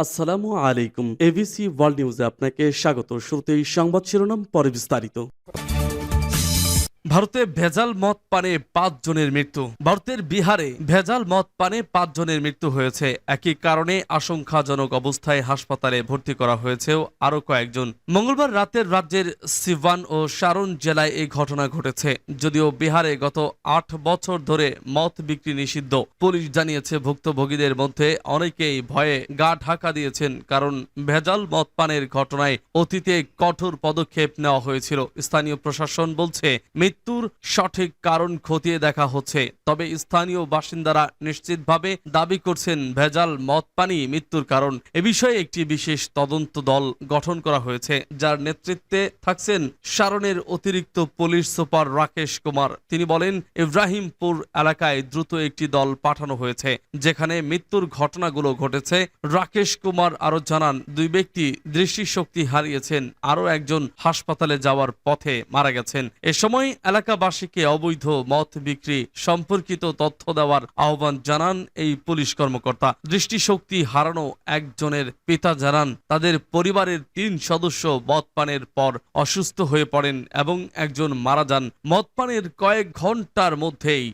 আসসালামু আলাইকুম। ABC world নিউজে আপনাকে স্বাগত। শুরুতেই সংবাদ শিরোনাম, পরে বিস্তারিত। ভারতে ভেজাল মদ পানে ৫ জনের মৃত্যু। ভারতের বিহারে ভেজাল মদ পানে ৫ জনের মৃত্যু হয়েছে। একই কারণে আশঙ্কাজনক অবস্থায় হাসপাতালে ভর্তি করা হয়েছেও আরও কয়েকজন। মঙ্গলবার রাতের রাজ্যের সিভান ও সারন জেলায় এই ঘটনা ঘটেছে। যদিও বিহারে গত ৮ বছর ধরে মদ বিক্রি নিষিদ্ধ। পুলিশ জানিয়েছে ভুক্তভোগীদের মধ্যে অনেকেই ভয়ে গা ঢাকা দিয়েছেন, কারণ ভেজাল মদ পানের ঘটনায় অতীতে কঠোর পদক্ষেপ নেওয়া হয়েছিল। স্থানীয় প্রশাসন বলছে মৃত্যুর সঠিক কারণ খতিয়ে দেখা হচ্ছে, তবে স্থানীয় বাসিন্দারা নিশ্চিতভাবে দাবি করছেন ভেজাল মদ পানি মৃত্যুর কারণ। এ বিষয়ে একটি বিশেষ তদন্ত দল গঠন করা হয়েছে, যার নেতৃত্বে থাকছেন সারনের অতিরিক্ত পুলিশ সুপার রাকেশ কুমার। তিনি বলেন, ইব্রাহিমপুর এলাকায় দ্রুত একটি দল পাঠানো হয়েছে, যেখানে মৃত্যুর ঘটনাগুলো ঘটেছে। রাকেশ কুমার আরো জানান, 2 ব্যক্তি দৃষ্টিশক্তি হারিয়েছেন, আরো একজন হাসপাতালে যাওয়ার পথে মারা গেছেন। এ সময় এলাকাবাসীকে অবৈধ মদ বিক্রি সম্পর্কিত তথ্য দেওয়ার আহ্বান জানান এই পুলিশ কর্মকর্তা। দৃষ্টিশক্তি হারানো একজনের পিতা জানান, তাদের পরিবারের 3 সদস্য মদ পানের পর অসুস্থ হয়ে পড়েন এবং একজন মারা যান মদ পানের কয়েক ঘন্টার মধ্যেই।